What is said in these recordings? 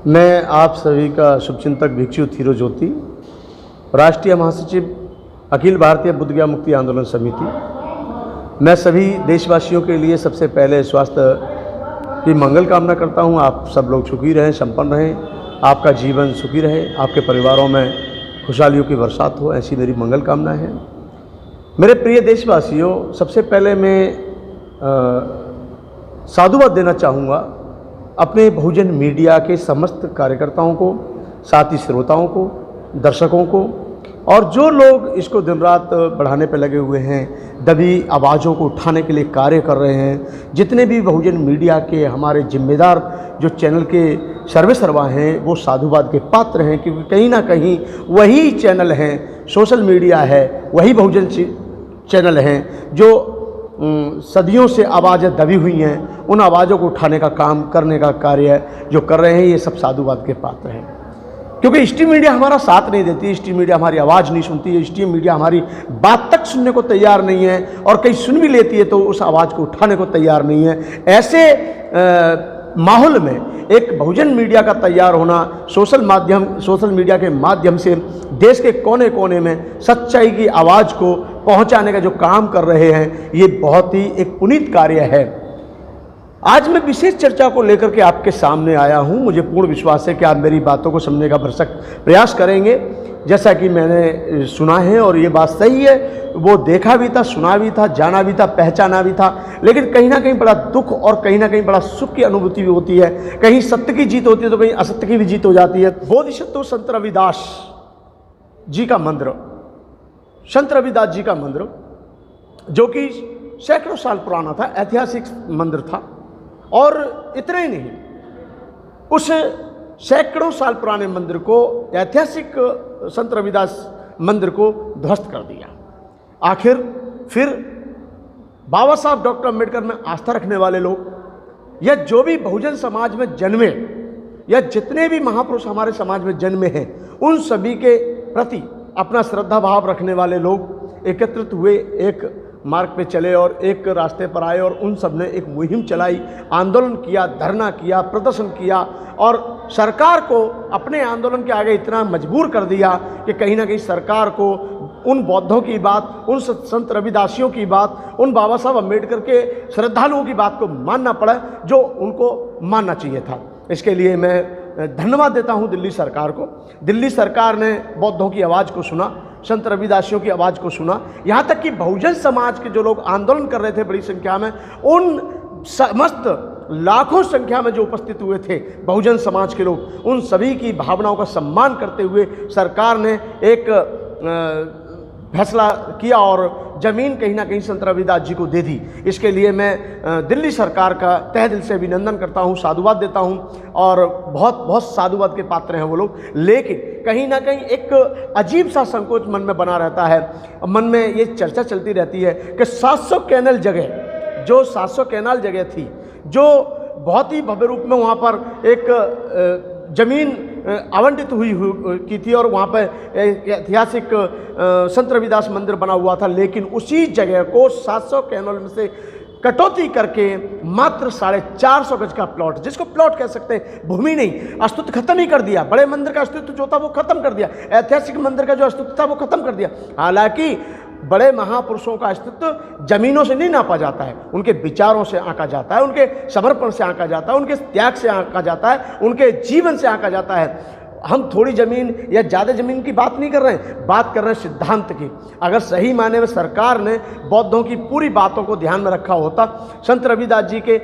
मैं आप सभी का शुभचिंतक भिक्षु थीरो ज्योति, राष्ट्रीय महासचिव अखिल भारतीय बुद्ध गया मुक्ति आंदोलन समिति। मैं सभी देशवासियों के लिए सबसे पहले स्वास्थ्य की मंगल कामना करता हूं। आप सब लोग सुखी रहें, संपन्न रहें, आपका जीवन सुखी रहे, आपके परिवारों में खुशहालियों की बरसात हो, ऐसी मेरी मंगल कामना है। मेरे प्रिय देशवासियों, सबसे पहले मैं साधुवाद देना चाहूँगा अपने बहुजन मीडिया के समस्त कार्यकर्ताओं को, साथी श्रोताओं को, दर्शकों को, और जो लोग इसको दिन रात बढ़ाने पर लगे हुए हैं, दबी आवाज़ों को उठाने के लिए कार्य कर रहे हैं। जितने भी बहुजन मीडिया के हमारे जिम्मेदार जो चैनल के सर्वे सर्वा हैं, वो साधुवाद के पात्र हैं, क्योंकि कहीं ना कहीं वही चैनल हैं, सोशल मीडिया है, वही बहुजन चैनल हैं जो सदियों से आवाज़ें दबी हुई हैं, उन आवाज़ों को उठाने का काम करने का कार्य जो कर रहे हैं, ये सब साधुवाद के पात्र हैं। क्योंकि स्ट्रीम मीडिया हमारा साथ नहीं देती, स्ट्रीम मीडिया हमारी आवाज़ नहीं सुनती है, स्ट्रीम मीडिया हमारी बात तक सुनने को तैयार नहीं है, और कहीं सुन भी लेती है तो उस आवाज़ को उठाने को तैयार नहीं है। ऐसे माहौल में एक बहुजन मीडिया का तैयार होना, सोशल मीडिया के माध्यम से देश के कोने कोने में सच्चाई की आवाज़ को पहुंचाने का जो काम कर रहे हैं, ये बहुत ही एक पुनीत कार्य है। आज मैं विशेष चर्चा को लेकर के आपके सामने आया हूं। मुझे पूर्ण विश्वास है कि आप मेरी बातों को समझने का भरसक प्रयास करेंगे। जैसा कि मैंने सुना है और ये बात सही है, वो देखा भी था, सुना भी था, जाना भी था, पहचाना भी था, लेकिन कहीं ना कहीं बड़ा दुख और कहीं ना कहीं बड़ा सुख की अनुभूति भी होती है। कहीं सत्य की जीत होती है तो कहीं असत्य की भी जीत हो जाती है। बोधिसत्व संत रविदास जी का मंत्र, संत रविदास जी का मंत्र, जो कि सैकड़ों साल पुराना था, ऐतिहासिक मंत्र था, और इतना ही नहीं, उस सैकड़ों साल पुराने मंदिर को, ऐतिहासिक संत रविदास मंदिर को ध्वस्त कर दिया। आखिर फिर बाबा साहब डॉक्टर अम्बेडकर में आस्था रखने वाले लोग, या जो भी बहुजन समाज में जन्मे, या जितने भी महापुरुष हमारे समाज में जन्मे हैं, उन सभी के प्रति अपना श्रद्धा भाव रखने वाले लोग एकत्रित हुए, एक मार्ग पे चले और एक रास्ते पर आए, और उन सब ने एक मुहिम चलाई, आंदोलन किया, धरना किया, प्रदर्शन किया, और सरकार को अपने आंदोलन के आगे इतना मजबूर कर दिया कि कहीं ना कहीं सरकार को उन बौद्धों की बात, उन संत रविदासियों की बात, उन बाबा साहब अम्बेडकर के श्रद्धालुओं की बात को मानना पड़ा जो उनको मानना चाहिए था। इसके लिए मैं धन्यवाद देता हूं दिल्ली सरकार को। दिल्ली सरकार ने बौद्धों की आवाज़ को सुना, संत रविदासियों की आवाज़ को सुना, यहाँ तक कि बहुजन समाज के जो लोग आंदोलन कर रहे थे बड़ी संख्या में, उन समस्त लाखों संख्या में जो उपस्थित हुए थे बहुजन समाज के लोग, उन सभी की भावनाओं का सम्मान करते हुए सरकार ने एक फैसला किया और ज़मीन कहीं ना कहीं संत रविदास जी को दे दी। इसके लिए मैं दिल्ली सरकार का तहे दिल से अभिनंदन करता हूं, साधुवाद देता हूं, और बहुत बहुत साधुवाद के पात्र हैं वो लोग। लेकिन कहीं ना कहीं एक अजीब सा संकोच मन में बना रहता है, मन में ये चर्चा चलती रहती है कि 700 कैनल जगह, जो 700 कैनाल जगह थी, जो बहुत ही भव्य रूप में वहाँ पर एक ज़मीन आवंटित हुई की थी, और वहाँ पर ऐतिहासिक संत रविदास मंदिर बना हुआ था, लेकिन उसी जगह को 700 कैनल में से कटौती करके मात्र 450 गज का प्लॉट, जिसको प्लॉट कह सकते हैं, भूमि नहीं, अस्तित्व खत्म ही कर दिया। बड़े मंदिर का अस्तित्व जो था वो खत्म कर दिया, ऐतिहासिक मंदिर का जो अस्तित्व था वो खत्म कर दिया। हालांकि बड़े महापुरुषों का अस्तित्व जमीनों से नहीं नापा जाता है, उनके विचारों से आंका जाता है, उनके समर्पण से आंका जाता है, उनके त्याग से आंका जाता है, उनके जीवन से आंका जाता है। हम थोड़ी ज़मीन या ज़्यादा ज़मीन की बात नहीं कर रहे हैं, बात कर रहे हैं सिद्धांत की। अगर सही मायने में सरकार ने बौद्धों की पूरी बातों को ध्यान में रखा होता, संत रविदास जी के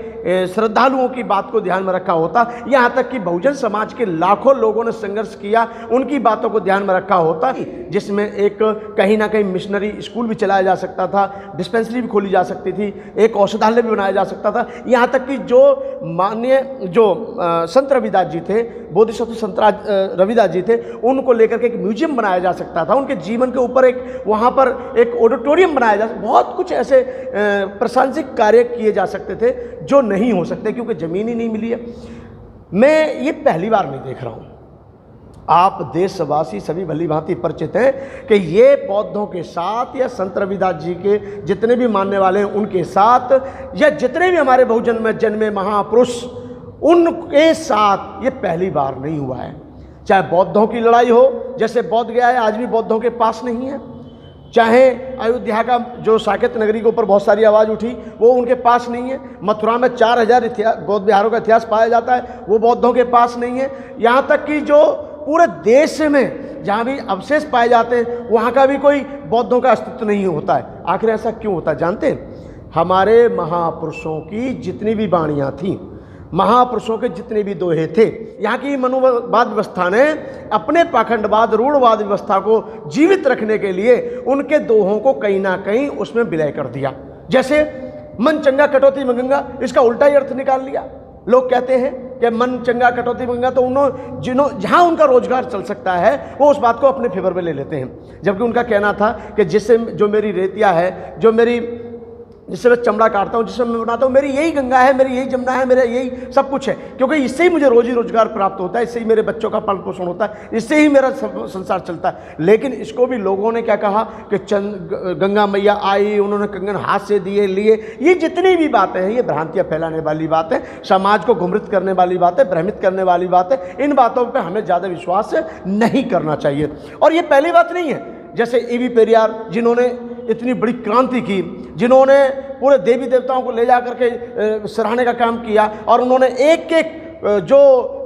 श्रद्धालुओं की बात को ध्यान में रखा होता, यहाँ तक कि बहुजन समाज के लाखों लोगों ने संघर्ष किया, उनकी बातों को ध्यान में रखा होता, जिसमें एक कहीं ना कहीं मिशनरी स्कूल भी चलाया जा सकता था, डिस्पेंसरी भी खोली जा सकती थी, एक औषधालय भी बनाया जा सकता था। यहाँ तक कि जो माननीय संत रविदास जी थे, बोधिसत्व संत रविदास जी थे, उनको लेकर के एक म्यूजियम बनाया जा सकता था, उनके जीवन के ऊपर एक वहाँ पर एक ऑडिटोरियम बनाया जा सकता, बहुत कुछ ऐसे प्रशंसक कार्य किए जा सकते थे जो नहीं हो सकते क्योंकि ज़मीन ही नहीं मिली है। मैं ये पहली बार नहीं देख रहा हूँ, आप देशवासी सभी भली भांति परिचित हैं कि ये बौद्धों के साथ या संत रविदास जी के जितने भी मानने वाले हैं उनके साथ, या जितने भी हमारे बहुजन में जन्मे महापुरुष उनके साथ ये पहली बार नहीं हुआ है। चाहे बौद्धों की लड़ाई हो, जैसे बौद्ध गया है, आज भी बौद्धों के पास नहीं है। चाहे अयोध्या का जो साकेत नगरी के ऊपर बहुत सारी आवाज़ उठी, वो उनके पास नहीं है। मथुरा में 4000 बौद्ध विहारों का इतिहास पाया जाता है, वो बौद्धों के पास नहीं है। यहाँ तक कि जो पूरे देश में जहाँ भी अवशेष पाए जाते हैं, वहाँ का भी कोई बौद्धों का अस्तित्व नहीं होता है। आखिर ऐसा क्यों होता है जानते हैं? हमारे महापुरुषों की जितनी भी वाणियाँ थीं, महापुरुषों के जितने भी दोहे थे, यहाँ की मनुवाद व्यवस्था ने अपने पाखंडवाद रूढ़वाद व्यवस्था को जीवित रखने के लिए उनके दोहों को कहीं ना कहीं उसमें विलय कर दिया। जैसे मन चंगा कटौती में गंगा, इसका उल्टा ही अर्थ निकाल लिया। लोग कहते हैं कि मन चंगा कटौती में गंगा, तो उन्होंने जहाँ उनका रोजगार चल सकता है वो उस बात को अपने फेवर में ले लेते हैं। जबकि उनका कहना था कि जिससे जो मेरी रेतिया है, जो मेरी जिससे मैं चमड़ा काटता हूँ, जिससे मैं बनाता हूँ, मेरी यही गंगा है, मेरी यही जमुना है, मेरा यही सब कुछ है, क्योंकि इससे ही मुझे रोजी रोजगार प्राप्त होता है, इससे ही मेरे बच्चों का पालन पोषण होता है, इससे ही मेरा संसार चलता है। लेकिन इसको भी लोगों ने क्या कहा कि गंगा मैया आई, उन्होंने कंगन हाथ से दिए लिए। ये जितनी भी बातें हैं, ये भ्रांतियाँ फैलाने वाली बात है, समाज को गुमराह करने वाली बात है, भ्रमित करने वाली बात है। इन बातों पर हमें ज़्यादा विश्वास नहीं करना चाहिए। और ये पहली बात नहीं है। जैसे ए.वी. पेरियार, जिन्होंने इतनी बड़ी क्रांति की, जिन्होंने पूरे देवी देवताओं को ले जा करके सराहने का काम किया, और उन्होंने एक एक जो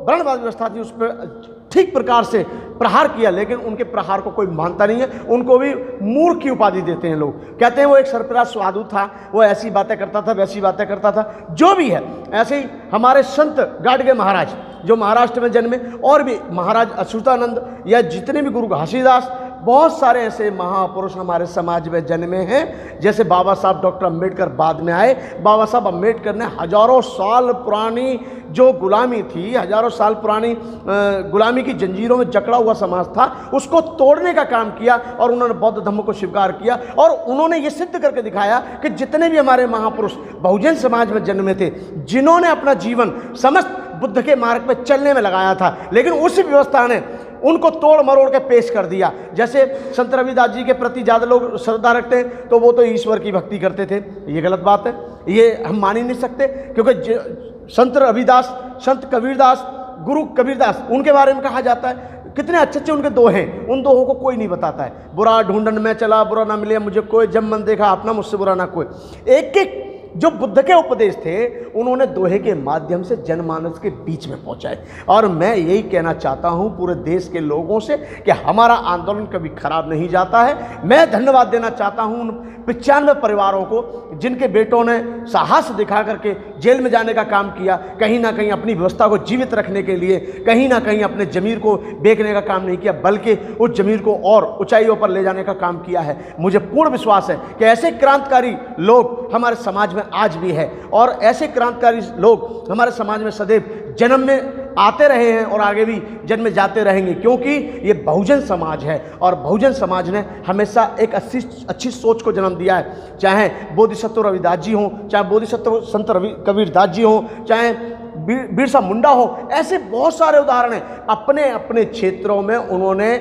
वर्णवाद व्यवस्था थी उस पर ठीक प्रकार से प्रहार किया, लेकिन उनके प्रहार को कोई मानता नहीं है। उनको भी मूर्ख की उपाधि देते हैं लोग। कहते हैं वो एक सरपराज साधु था, वो ऐसी बातें करता था, वैसी बातें करता था। जो भी है, ऐसे ही हमारे संत गाडगे महाराज जो महाराष्ट्र में जन्मे, और भी महाराज अच्युतानंद, या जितने भी गुरु घासीदास, बहुत सारे ऐसे महापुरुष हमारे समाज में जन्मे हैं। जैसे बाबा साहब डॉक्टर अम्बेडकर बाद में आए। बाबा साहब अम्बेडकर ने हजारों साल पुरानी जो गुलामी थी, हजारों साल पुरानी गुलामी की जंजीरों में जकड़ा हुआ समाज था, उसको तोड़ने का काम किया, और उन्होंने बौद्ध धर्म को स्वीकार किया। और उन्होंने ये सिद्ध करके दिखाया कि जितने भी हमारे महापुरुष बहुजन समाज में जन्मे थे, जिन्होंने अपना जीवन समस्त बुद्ध के मार्ग पर चलने में लगाया था, लेकिन उस व्यवस्था ने उनको तोड़ मरोड़ के पेश कर दिया। जैसे संत रविदास जी के प्रति ज़्यादा लोग श्रद्धा रखते हैं, तो वो तो ईश्वर की भक्ति करते थे। ये गलत बात है, ये हम मान ही नहीं सकते, क्योंकि संत रविदास, संत कबीरदास, गुरु कबीरदास, उनके बारे में कहा जाता है कितने अच्छे अच्छे उनके दोहे हैं। उन दोहों को कोई नहीं बताता है। बुरा ढूंढन में चला, बुरा ना मिले मुझे कोई, जब मन देखा अपना, मुझसे बुरा ना कोई। एक एक जो बुद्ध के उपदेश थे, उन्होंने दोहे के माध्यम से जनमानस के बीच में पहुंचाए। और मैं यही कहना चाहता हूं पूरे देश के लोगों से कि हमारा आंदोलन कभी खराब नहीं जाता है। मैं धन्यवाद देना चाहता हूं उन 95 परिवारों को जिनके बेटों ने साहस दिखा करके जेल में जाने का काम किया, कहीं ना कहीं अपनी व्यवस्था को जीवित रखने के लिए, कहीं ना कहीं अपने जमीर को बेचने का काम नहीं किया, बल्कि उस जमीर को और ऊंचाइयों पर ले जाने का काम किया है। मुझे पूर्ण विश्वास है कि ऐसे क्रांतिकारी लोग हमारे समाज में आज भी है, और ऐसे क्रांतिकारी लोग हमारे समाज में सदैव जन्म में आते रहे हैं और आगे भी जन्म में जाते रहेंगे, क्योंकि ये बहुजन समाज है। और बहुजन समाज ने हमेशा एक अच्छी सोच को जन्म दिया है। चाहे बोधिसत्व रविदास जी हों, चाहे बोधिसत्व संत कबीरदास जी हों, चाहे बिरसा मुंडा हो, ऐसे बहुत सारे उदाहरण हैं। अपने अपने क्षेत्रों में उन्होंने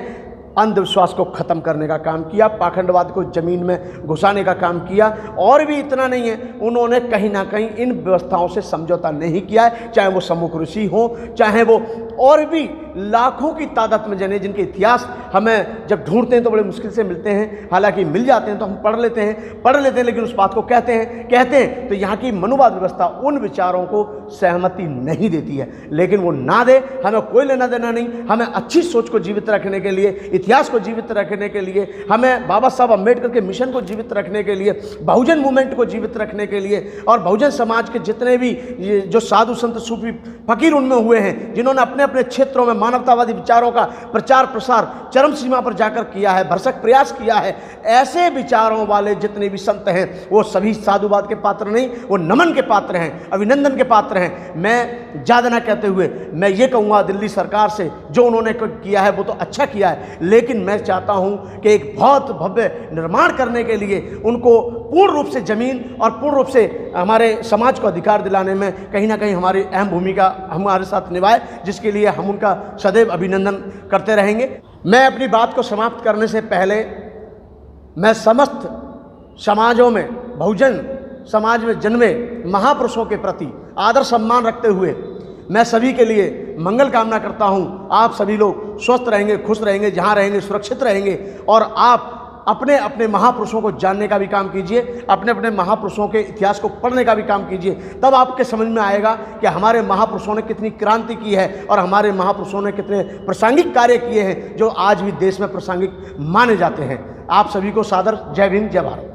अंधविश्वास को खत्म करने का काम किया, पाखंडवाद को जमीन में घुसाने का काम किया। और भी इतना नहीं है, उन्होंने कहीं ना कहीं इन व्यवस्थाओं से समझौता नहीं किया है, चाहे वो सम्मुख ऋषि हो, चाहे वो और भी लाखों की तादाद में जने जिनके इतिहास हमें जब ढूंढते हैं तो बड़े मुश्किल से मिलते हैं। हालांकि मिल जाते हैं तो हम पढ़ लेते हैं, लेकिन उस बात को कहते हैं तो यहाँ की मनुवाद व्यवस्था उन विचारों को सहमति नहीं देती है। लेकिन वो ना दे, हमें कोई लेना देना नहीं। हमें अच्छी सोच को जीवित रखने के लिए, इतिहास को जीवित रखने के लिए, हमें बाबा साहब अम्बेडकर के मिशन को जीवित रखने के लिए, बहुजन मूवमेंट को जीवित रखने के लिए, और बहुजन समाज के जितने भी जो साधु संत सूफी फकीर उनमें हुए हैं, जिन्होंने अपने अपने क्षेत्रों में मानवतावादी विचारों का प्रचार प्रसार चरम सीमा पर जाकर किया है, भरसक प्रयास किया है, ऐसे विचारों वाले जितने भी संत हैं वो सभी साधुवाद के पात्र नहीं, वो नमन के पात्र हैं, अभिनंदन के पात्र हैं। मैं ज़्यादा ना कहते हुए मैं ये कहूँगा दिल्ली सरकार से, जो उन्होंने किया है वो तो अच्छा किया है, लेकिन मैं चाहता हूँ कि एक बहुत भव्य निर्माण करने के लिए उनको पूर्ण रूप से ज़मीन और पूर्ण रूप से हमारे समाज को अधिकार दिलाने में कहीं ना कहीं हमारी अहम भूमिका हमारे साथ निभाए, जिसके लिए हम उनका सदैव अभिनंदन करते रहेंगे। मैं अपनी बात को समाप्त करने से पहले मैं समस्त समाजों में, बहुजन समाज में जन्मे महापुरुषों के प्रति आदर सम्मान रखते हुए मैं सभी के लिए मंगल कामना करता हूँ। आप सभी लोग स्वस्थ रहेंगे, खुश रहेंगे, जहाँ रहेंगे सुरक्षित रहेंगे, और आप अपने अपने महापुरुषों को जानने का भी काम कीजिए, अपने अपने महापुरुषों के इतिहास को पढ़ने का भी काम कीजिए। तब आपके समझ में आएगा कि हमारे महापुरुषों ने कितनी क्रांति की है और हमारे महापुरुषों ने कितने प्रासंगिक कार्य किए हैं जो आज भी देश में प्रासंगिक माने जाते हैं। आप सभी को सादर जय भीम, जय भारत।